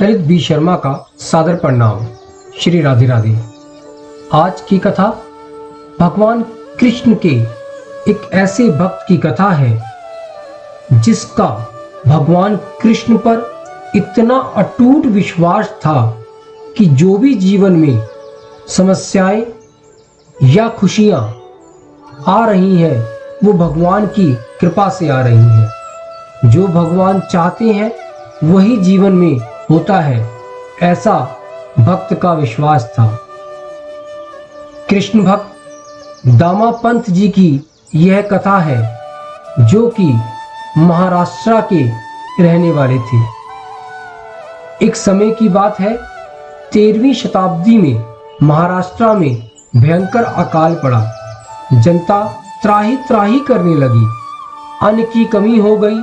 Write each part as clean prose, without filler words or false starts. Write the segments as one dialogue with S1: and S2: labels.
S1: Lalit B Sharma का सादर प्रणाम। श्री राधे राधे। आज की कथा भगवान कृष्ण के एक ऐसे भक्त की कथा है जिसका भगवान कृष्ण पर इतना अटूट विश्वास था कि जो भी जीवन में समस्याएं या खुशियां आ रही हैं वो भगवान की कृपा से आ रही हैं। जो भगवान चाहते हैं वही जीवन में होता है, ऐसा भक्त का विश्वास था। कृष्ण भक्त दामा पंत जी की यह कथा है जो कि महाराष्ट्र के रहने वाले थे। एक समय की बात है, 13वीं शताब्दी में महाराष्ट्र में भयंकर अकाल पड़ा। जनता त्राही त्राही करने लगी, अन्न की कमी हो गई,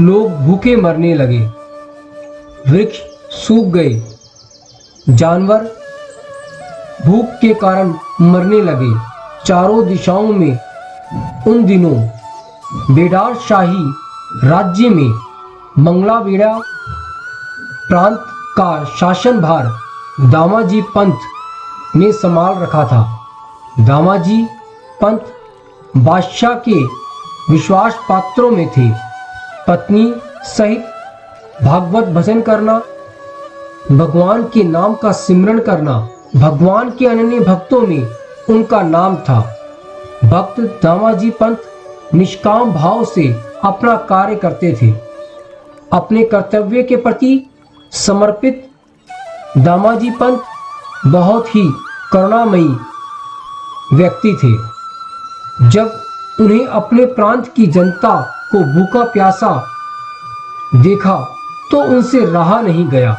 S1: लोग भूखे मरने लगे, वृक्ष सूख गए, जानवर भूख के कारण मरने लगे। चारों दिशाओं में उन दिनों बेडार शाही राज्य में मंगलावेड़ा प्रांत का शासन भार दामाजी पंत ने संभाल रखा था। दामाजी पंत बादशाह के विश्वास पात्रों में थे। पत्नी सहित भागवत भजन करना, भगवान के नाम का सिमरन करना, भगवान के अनन्य भक्तों में उनका नाम था। भक्त दामाजी पंत निष्काम भाव से अपना कार्य करते थे। अपने कर्तव्य के प्रति समर्पित दामाजी पंत बहुत ही करुणामयी व्यक्ति थे। जब उन्हें अपने प्रांत की जनता को भूखा प्यासा देखा तो उनसे रहा नहीं गया,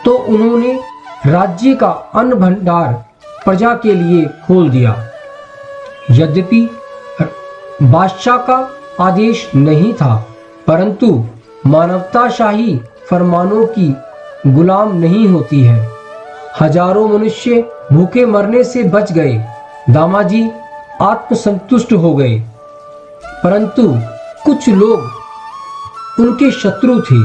S1: तो उन्होंने राज्य का अन्न भंडार प्रजा के लिए खोल दिया। यद्यपि बादशाह का आदेश नहीं था, परंतु मानवताशाही फरमानों की गुलाम नहीं होती है। हजारों मनुष्य भूखे मरने से बच गए। दामाजी आत्मसंतुष्ट हो गए, परंतु कुछ लोग उनके शत्रु थे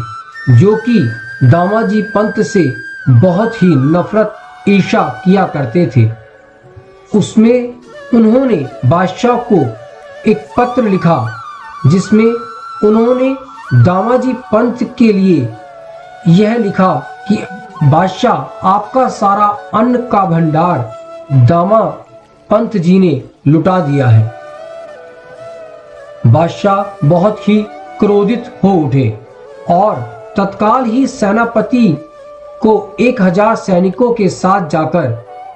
S1: जो कि दामाजी पंत से बहुत ही नफरत ईर्ष्या किया करते थे। उसमें उन्होंने बादशाह को एक पत्र लिखा जिसमें उन्होंने दामाजी पंत के लिए यह लिखा कि बादशाह, आपका सारा अन्न का भंडार दामा पंत जी ने लुटा दिया है। बादशाह बहुत ही क्रोधित हो उठे और तत्काल ही सेनापति को 1000 सैनिकों के साथ जाकर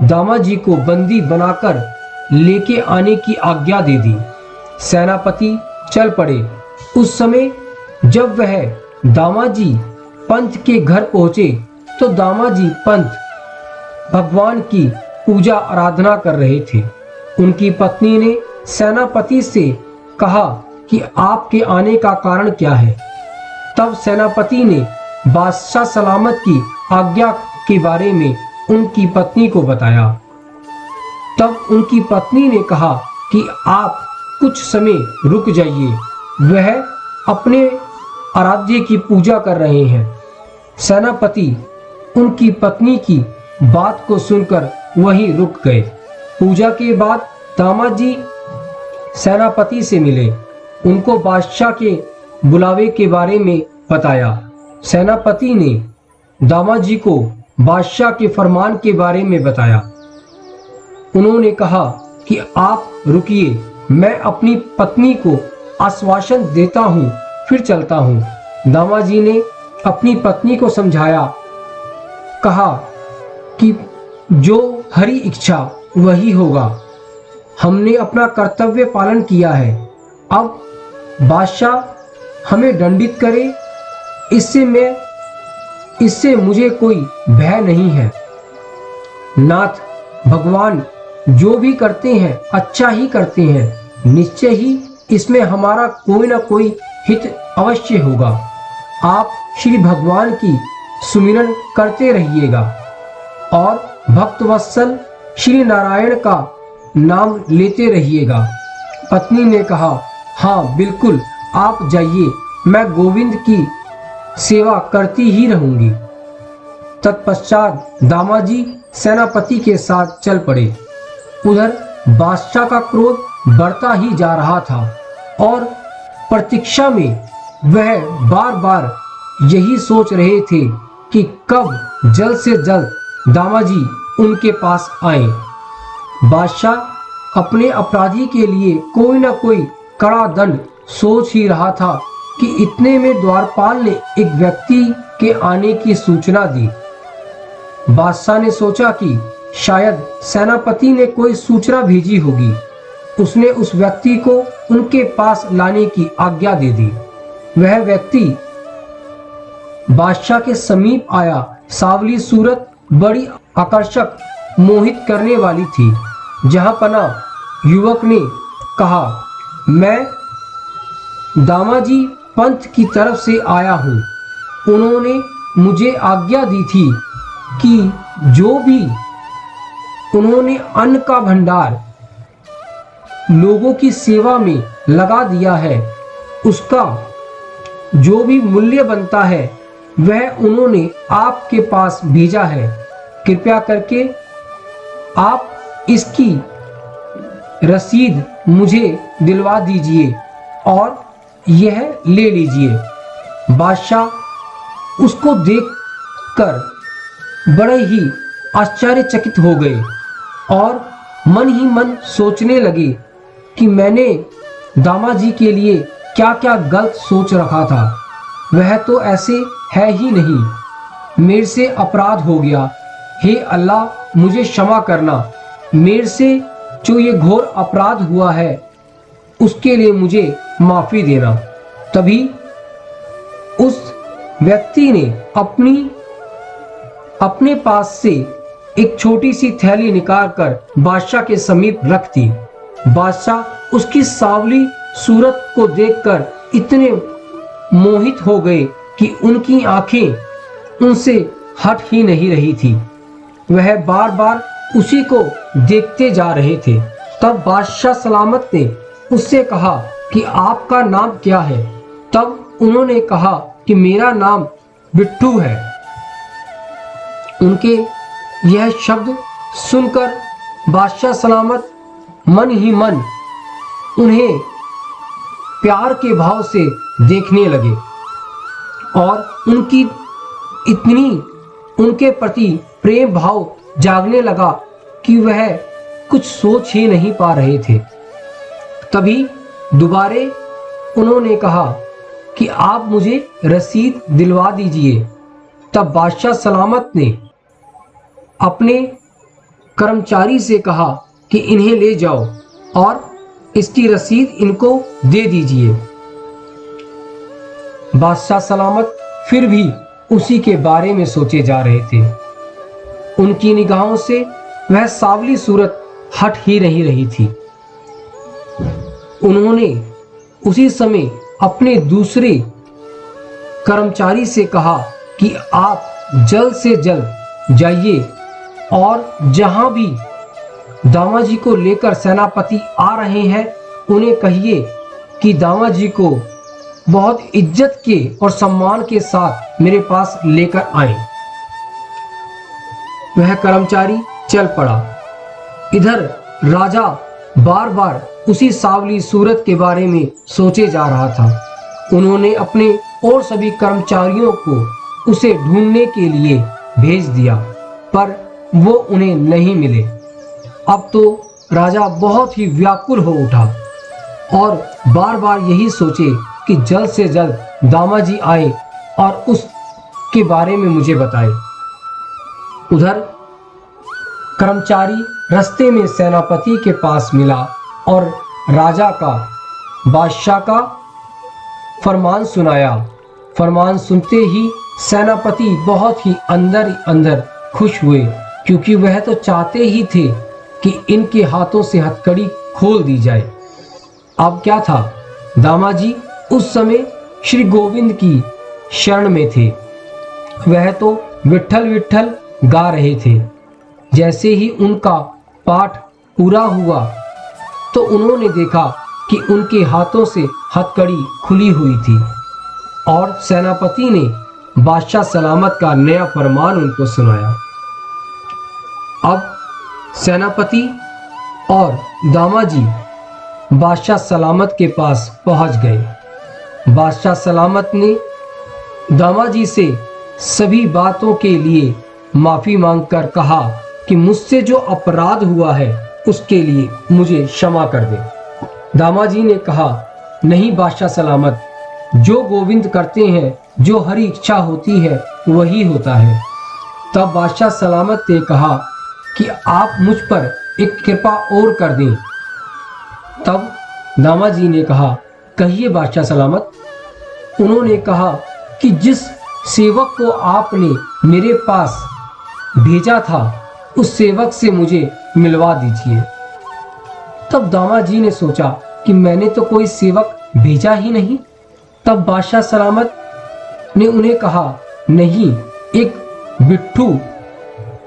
S1: दामाजी को बंदी बनाकर लेके आने की आज्ञा दे दी। सेनापति चल पड़े। उस समय जब वह दामाजी पंत के घर पहुंचे तो दामाजी पंत भगवान की पूजा आराधना कर रहे थे। उनकी पत्नी ने सेनापति से कहा कि आपके आने का कारण क्या है। तब सेनापति ने बादशाह सलामत की आज्ञा के बारे में उनकी पत्नी को बताया। तब उनकी पत्नी ने कहा कि आप कुछ समय रुक जाइए, वह अपने आराध्य की पूजा कर रहे हैं। सेनापति उनकी पत्नी की बात को सुनकर वहीं रुक गए। पूजा के बाद दामाजी सेनापति से मिले, उनको बादशाह के बुलावे के बारे में बताया। सेनापति ने दामाजी को बादशाह के फरमान के बारे में बताया। उन्होंने कहा कि आप रुकिए, मैं अपनी पत्नी को आश्वासन देता हूँ, फिर चलता हूँ। दामाजी ने अपनी पत्नी को समझाया, कहा कि जो हरी इच्छा वही होगा। हमने अपना कर्तव्य पालन किया है, अब बादशाह हमें दंडित करे इससे मुझे कोई भय नहीं है। नाथ, भगवान जो भी करते हैं अच्छा ही करते हैं, निश्चय ही इसमें हमारा कोई ना कोई हित अवश्य होगा। आप श्री भगवान की सुमिरन करते रहिएगा और भक्तवत्सल श्री नारायण का नाम लेते रहिएगा। पत्नी ने कहा, हाँ बिल्कुल, आप जाइए, मैं गोविंद की सेवा करती ही रहूंगी। तत्पश्चात दामाजी सेनापति के साथ चल पड़े। उधर बादशाह का क्रोध बढ़ता ही जा रहा था और प्रतीक्षा में वह बार बार यही सोच रहे थे कि कब जल्द से जल्द दामाजी उनके पास आए। बादशाह अपने अपराधी के लिए कोई न कोई कड़ा दंड सोच ही रहा था कि इतने में द्वारपाल ने एक व्यक्ति के आने की सूचना दी। बादशाह ने सोचा कि शायद सेनापति ने कोई सूचना भेजी होगी। उसने उस व्यक्ति को उनके पास लाने की आज्ञा दे दी। वह व्यक्ति बादशाह के समीप आया। सांवली सूरत बड़ी आकर्षक, मोहित करने वाली थी। जहां पना युवक ने कहा, मैं दामाजी पंथ की तरफ से आया हूँ। उन्होंने मुझे आज्ञा दी थी कि जो भी उन्होंने अन्न का भंडार लोगों की सेवा में लगा दिया है, उसका जो भी मूल्य बनता है वह उन्होंने आपके पास भेजा है। कृपया करके आप इसकी रसीद मुझे दिलवा दीजिए और यह ले लीजिए। बादशाह उसको देखकर बड़े ही आश्चर्यचकित हो गए और मन ही मन सोचने लगे कि मैंने दामाजी के लिए क्या क्या गलत सोच रखा था। वह तो ऐसे है ही नहीं। मेरे से अपराध हो गया। हे अल्लाह, मुझे क्षमा करना। मेरे से जो ये घोर अपराध हुआ है उसके लिए मुझे माफी देना। तभी उस व्यक्ति ने अपने पास से एक छोटी सी थैली निकालकर बादशाह के समीप रख दी। बादशाह उसकी सांवली सूरत को देखकर इतने मोहित हो गए कि उनकी आंखें उनसे हट ही नहीं रही थी। वह बार बार उसी को देखते जा रहे थे। तब बादशाह सलामत ने उससे कहा कि आपका नाम क्या है? तब उन्होंने कहा कि मेरा नाम बिट्टू है। उनके यह शब्द सुनकर बादशाह सलामत मन ही मन उन्हें प्यार के भाव से देखने लगे और उनके प्रति प्रेम भाव जागने लगा कि वह कुछ सोच ही नहीं पा रहे थे। तभी दोबारे उन्होंने कहा कि आप मुझे रसीद दिलवा दीजिए। तब बादशाह सलामत ने अपने कर्मचारी से कहा कि इन्हें ले जाओ और इसकी रसीद इनको दे दीजिए। बादशाह सलामत फिर भी उसी के बारे में सोचे जा रहे थे। उनकी निगाहों से वह सांवली सूरत हट ही नहीं रही थी। उन्होंने उसी समय अपने दूसरे कर्मचारी से कहा कि आप जल्द से जल्द जाइए और जहां भी दामाजी को लेकर सेनापति आ रहे हैं उन्हें कहिए कि दामाजी को बहुत इज्जत के और सम्मान के साथ मेरे पास लेकर आए। वह कर्मचारी चल पड़ा। इधर राजा बार बार उसी सांवली सूरत के बारे में सोचे जा रहा था। उन्होंने अपने और सभी कर्मचारियों को उसे ढूंढने के लिए भेज दिया, पर वो उन्हें नहीं मिले। अब तो राजा बहुत ही व्याकुल हो उठा और बार बार यही सोचे कि जल्द से जल्द दामाजी आए और उसके बारे में मुझे बताए। उधर कर्मचारी रास्ते में सेनापति के पास मिला और राजा का बादशाह का फरमान सुनाया। फरमान सुनते ही सेनापति बहुत ही अंदर खुश हुए, क्योंकि वह तो चाहते ही थे कि इनके हाथों से हथकड़ी खोल दी जाए। अब क्या था, दामाजी उस समय श्री गोविंद की शरण में थे। वह तो विट्ठल विट्ठल गा रहे थे। जैसे ही उनका पाठ पूरा हुआ तो उन्होंने देखा कि उनके हाथों से हथकड़ी खुली हुई थी और सेनापति ने बादशाह सलामत का नया फरमान उनको सुनाया। अब सेनापति और दामाजी बादशाह सलामत के पास पहुंच गए। बादशाह सलामत ने दामाजी से सभी बातों के लिए माफी मांगकर कहा कि मुझसे जो अपराध हुआ है उसके लिए मुझे क्षमा कर दे। दामाजी ने कहा, नहीं बादशाह सलामत, जो गोविंद करते हैं, जो हरी इच्छा होती है वही होता है। तब बादशाह सलामत ने कहा कि आप मुझ पर एक कृपा और कर दें। तब दामाजी ने कहा, कहिए बादशाह सलामत। उन्होंने कहा कि जिस सेवक को आपने मेरे पास भेजा था उस सेवक से मुझे मिलवा दीजिए। तब दामाजी ने सोचा कि मैंने तो कोई सेवक भेजा ही नहीं। तब बादशाह सलामत ने उन्हें कहा, नहीं, एक बिट्ठू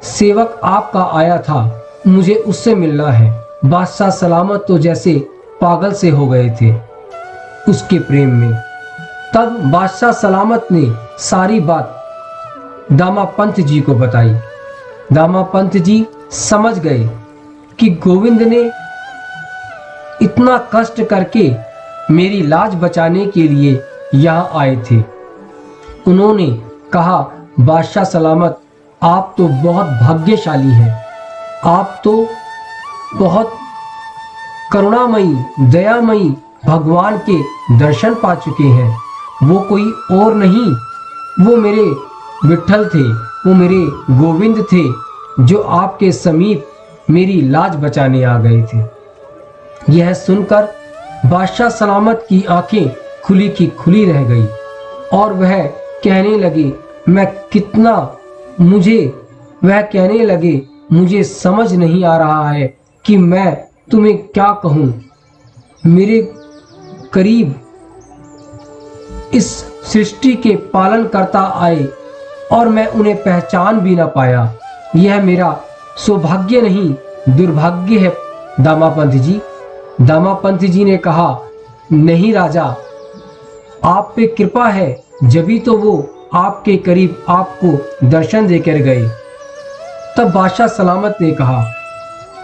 S1: सेवक आपका आया था, मुझे उससे मिलना है। बादशाह सलामत तो जैसे पागल से हो गए थे उसके प्रेम में। तब बादशाह सलामत ने सारी बात दामा पंत जी को बताई। दामा पंत जी समझ गए कि गोविंद ने इतना कष्ट करके मेरी लाज बचाने के लिए यहाँ आए थे। उन्होंने कहा, बादशाह सलामत, आप तो बहुत भाग्यशाली हैं। आप तो बहुत करुणामयी, दयामयी भगवान के दर्शन पा चुके हैं। वो कोई और नहीं, वो मेरे विट्ठल थे, वो मेरे गोविंद थे, जो आपके समीप मेरी लाज बचाने आ गए थे। यह सुनकर बादशाह सलामत की आंखें खुली की खुली रह गई और वह कहने लगे, मुझे समझ नहीं आ रहा है कि मैं तुम्हें क्या कहूँ। मेरे करीब इस सृष्टि के पालन करता आए और मैं उन्हें पहचान भी ना पाया। यह मेरा सौभाग्य नहीं, दुर्भाग्य है दामापंत जी। दामापंत जी ने कहा, नहीं राजा, आप पे कृपा है, जभी तो वो आपके करीब आपको दर्शन देकर गए। तब बादशाह सलामत ने कहा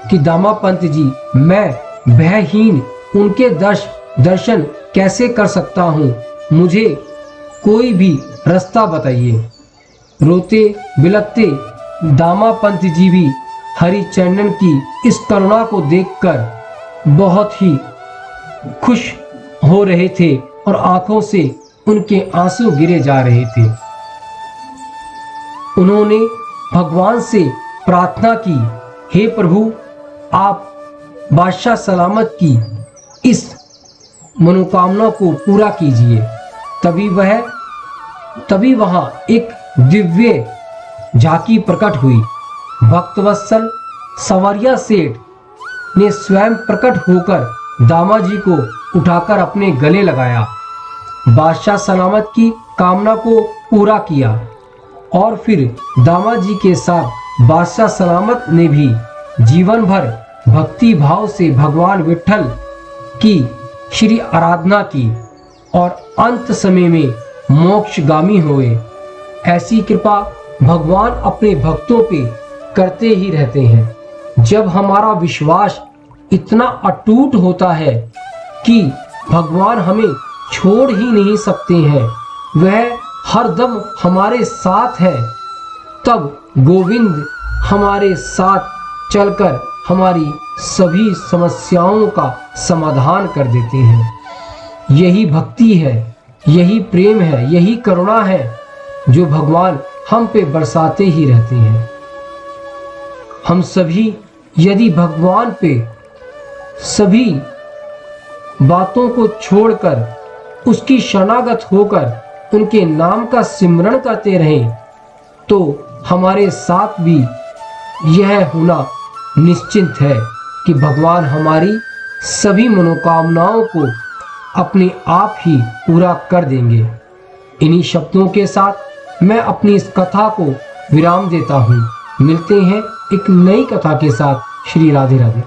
S1: कि दामापंत जी, मैं भयहीन उनके दर्शन कैसे कर सकता हूँ, मुझे कोई भी रास्ता बताइए। रोते बिलखते दामापंत जी भी हरिचंदन की इस करुणा को देखकर बहुत ही खुश हो रहे थे और आंखों से उनके आंसू गिरे जा रहे थे। उन्होंने भगवान से प्रार्थना की, हे प्रभु, आप बादशाह सलामत की इस मनोकामना को पूरा कीजिए। तभी वहां एक दिव्य झांकी प्रकट हुई। भक्तवत्सल सवारिया सेठ ने स्वयं प्रकट होकर दामाजी को उठाकर अपने गले लगाया, बादशाह सलामत की कामना को पूरा किया और फिर दामाजी के साथ बादशाह सलामत ने भी जीवन भर भक्ति भाव से भगवान विट्ठल की श्री आराधना की और अंत समय में मोक्षगामी हुए। ऐसी कृपा भगवान अपने भक्तों पे करते ही रहते हैं। जब हमारा विश्वास इतना अटूट होता है कि भगवान हमें छोड़ ही नहीं सकते हैं, वह हर दम हमारे साथ है, तब गोविंद हमारे साथ चलकर हमारी सभी समस्याओं का समाधान कर देते हैं। यही भक्ति है, यही प्रेम है, यही करुणा है जो भगवान हम पे बरसाते ही रहते हैं। हम सभी यदि भगवान पे सभी बातों को छोड़कर उसकी शरणागत होकर उनके नाम का सिमरण करते रहें तो हमारे साथ भी यह होना निश्चित है कि भगवान हमारी सभी मनोकामनाओं को अपने आप ही पूरा कर देंगे। इन्हीं शब्दों के साथ मैं अपनी इस कथा को विराम देता हूँ। मिलते हैं एक नई कथा के साथ। श्री राधे राधे।